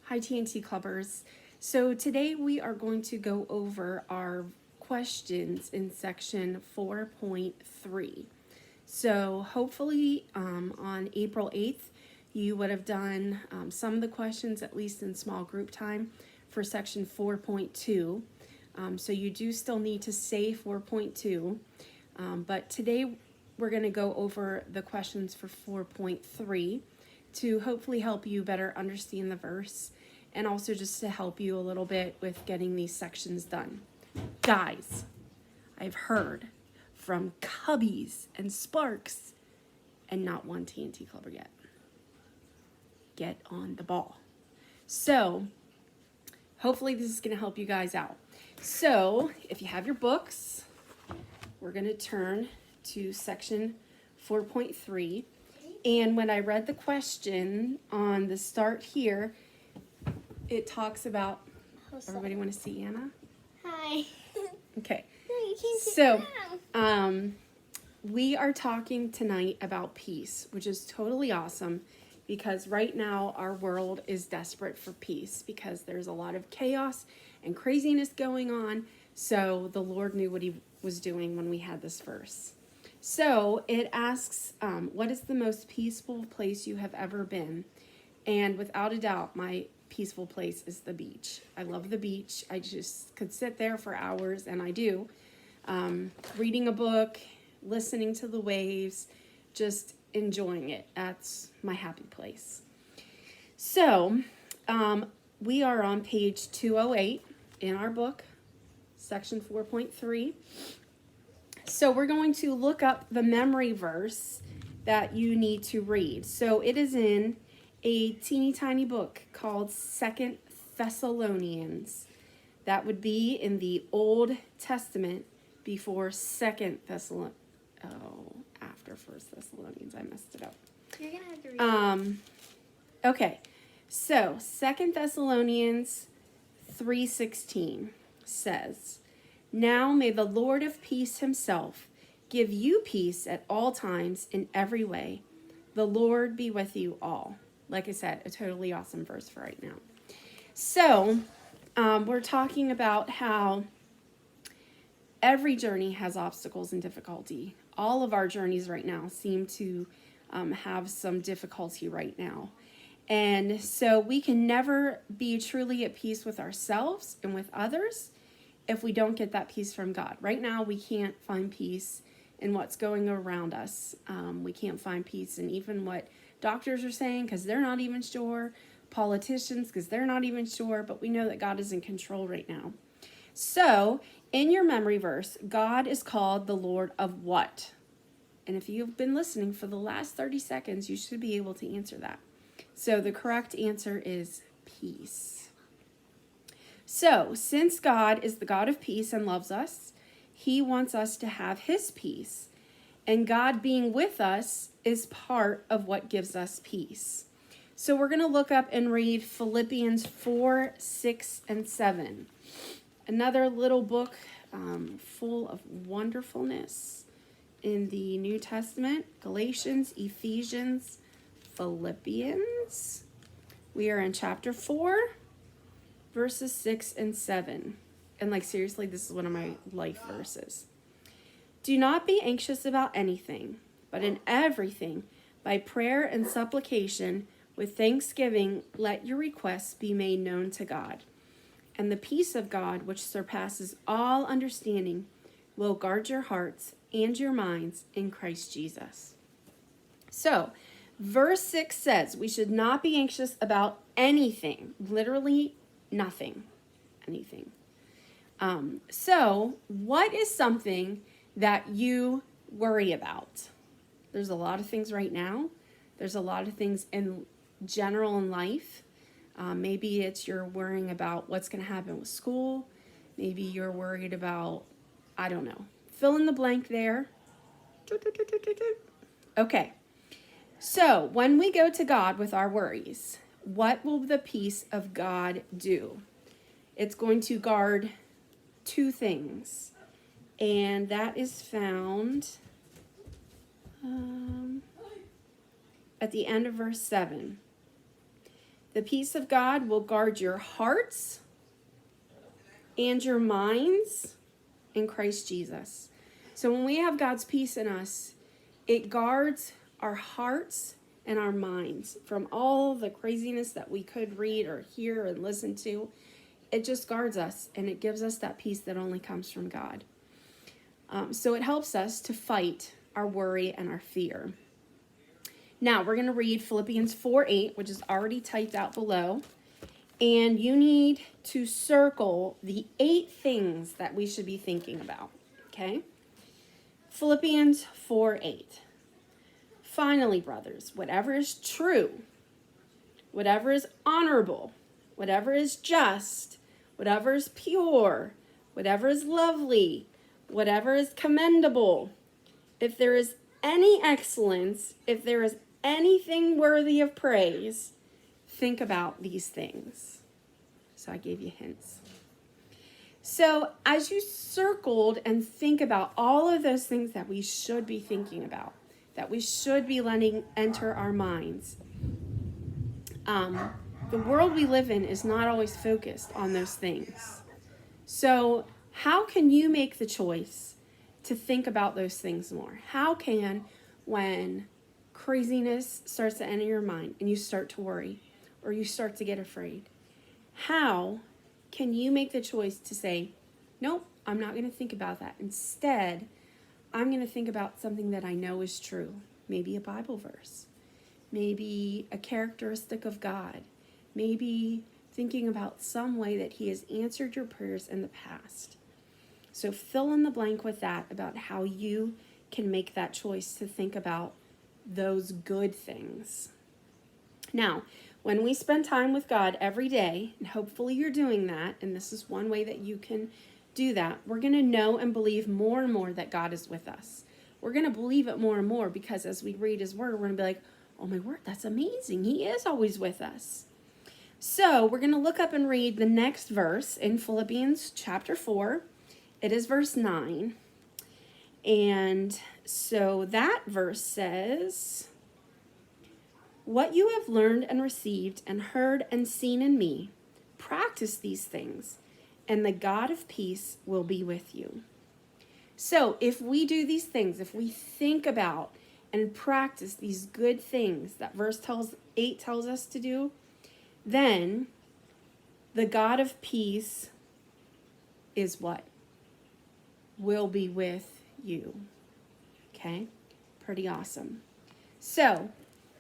Hi T&T Clubbers. So today we are going to go over our questions in section 4.3. So hopefully on April 8th you would have done some of the questions at least in small group time for section 4.2. So you do still need to say 4.2, but today we're going to go over the questions for 4.3 to hopefully help you better understand the verse and also just to help you a little bit with getting these sections done. Guys, I've heard from Cubbies and Sparks and not one T&T Clubber yet. Get on the ball. So hopefully this is going to help you guys out. So if you have your books, we're going to turn to section 4.3. And when I read the question on the start here, it talks about, everybody want to see Anna? Hi. Okay. No, you can't sit So, down. we are talking tonight about peace, which is totally awesome because right now our world is desperate for peace because there's a lot of chaos and craziness going on. So the Lord knew what he was doing when we had this verse. So it asks, what is the most peaceful place you have ever been? And without a doubt, my peaceful place is the beach. I love the beach. I just could sit there for hours, and I do. Reading a book, listening to the waves, just enjoying it. That's my happy place. So we are on page 208 in our book, section 4.3. So we're going to look up the memory verse that you need to read. So it is in a teeny tiny book called 2 Thessalonians. That would be in the Old Testament before 2 Thessalonians. Oh, after 1 Thessalonians. I messed it up. You're going to have to read it. Okay. So 2 Thessalonians 3:16 says, "Now may the Lord of peace himself give you peace at all times in every way. The Lord be with you all." Like I said, a totally awesome verse for right now. So we're talking about how every journey has obstacles and difficulty. All of our journeys right now seem to have some difficulty right now. And so we can never be truly at peace with ourselves and with others if we don't get that peace from God. Right now, we can't find peace in what's going around us. We can't find peace in even what doctors are saying because they're not even sure. Politicians because they're not even sure. But we know that God is in control right now. So, in your memory verse, God is called the Lord of what? And if you've been listening for the last 30 seconds, you should be able to answer that. So, the correct answer is peace. So, since God is the God of peace and loves us, he wants us to have his peace. And God being with us is part of what gives us peace. So we're going to look up and read Philippians 4, 6, and 7. Another little book full of wonderfulness in the New Testament. Galatians, Ephesians, Philippians. We are in chapter 4. Verses 6 and 7. And like seriously, this is one of my life verses. "Do not be anxious about anything, but in everything, by prayer and supplication, with thanksgiving, let your requests be made known to God. And the peace of God, which surpasses all understanding, will guard your hearts and your minds in Christ Jesus." So, verse 6 says we should not be anxious about anything. Literally nothing. Anything. So what is something that you worry about? There's a lot of things right now. There's a lot of things in general in life. Maybe it's you're worrying about what's going to happen with school. Maybe you're worried about, I don't know, fill in the blank there. Okay. So when we go to God with our worries, what will the peace of God do? It's going to guard two things. And that is found at the end of verse 7. The peace of God will guard your hearts and your minds in Christ Jesus. So when we have God's peace in us, it guards our hearts and our minds from all the craziness that we could read or hear and listen to. It just guards us, and it gives us that peace that only comes from God. So it helps us to fight our worry and our fear. Now we're going to read Philippians 4:8, which is already typed out below. And you need to circle the 8 things that we should be thinking about. Okay? Philippians 4:8. Finally, brothers, whatever is true, whatever is honorable, whatever is just, whatever is pure, whatever is lovely, whatever is commendable, if there is any excellence, if there is anything worthy of praise, think about these things. So I gave you hints. So as you circled and think about all of those things that we should be thinking about, that we should be letting enter our minds, the world we live in is not always focused on those things. So how can you make the choice to think about those things more? How can, when craziness starts to enter your mind and you start to worry or you start to get afraid, how can you make the choice to say, nope, I'm not going to think about that. Instead, I'm going to think about something that I know is true. Maybe a Bible verse. Maybe a characteristic of God. Maybe thinking about some way that he has answered your prayers in the past. So fill in the blank with that about how you can make that choice to think about those good things. Now, when we spend time with God every day, and hopefully you're doing that, and this is one way that you can do that, we're going to know and believe more and more that God is with us. We're going to believe it more and more because as we read his word, we're going to be like, oh my word, that's amazing. He is always with us. So we're going to look up and read the next verse in Philippians chapter 4. It is verse 9. And so that verse says, what you have learned and received and heard and seen in me, practice these things, and the God of peace will be with you. So if we do these things, if we think about and practice these good things that verse 8 tells us to do, then the God of peace is what? Will be with you. Okay? Pretty awesome. So,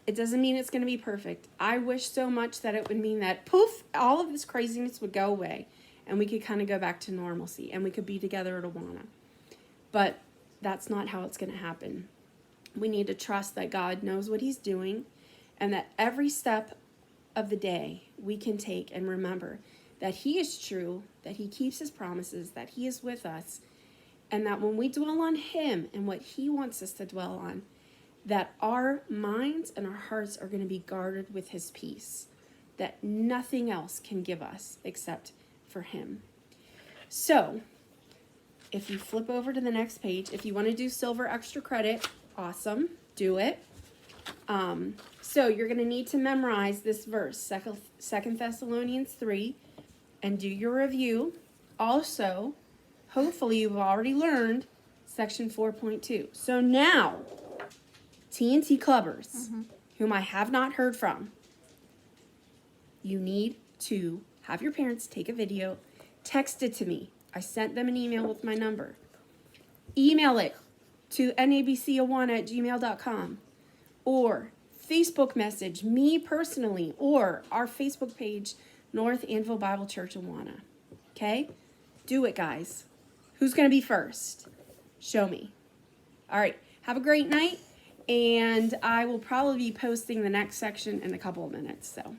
it doesn't mean it's going to be perfect. I wish so much that it would mean that, poof, all of this craziness would go away and we could kind of go back to normalcy and we could be together at Awana. But that's not how it's going to happen. We need to trust that God knows what he's doing and that every step of the day we can take and remember that he is true, that he keeps his promises, that he is with us, and that when we dwell on him and what he wants us to dwell on, that our minds and our hearts are going to be guarded with his peace, that nothing else can give us except for him. So, if you flip over to the next page, if you want to do silver extra credit, awesome, do it. So you're going to need to memorize this verse, 2 Thessalonians 3, and do your review. Also, hopefully you've already learned section 4.2. So now, T&T Clubbers, whom I have not heard from, you need to have your parents take a video, text it to me. I sent them an email with my number. Email it to nabcawana@gmail.com or Facebook message me personally or our Facebook page, North Anvil Bible Church Awana. Okay? Do it, guys. Who's going to be first? Show me. All right. Have a great night, and I will probably be posting the next section in a couple of minutes, so.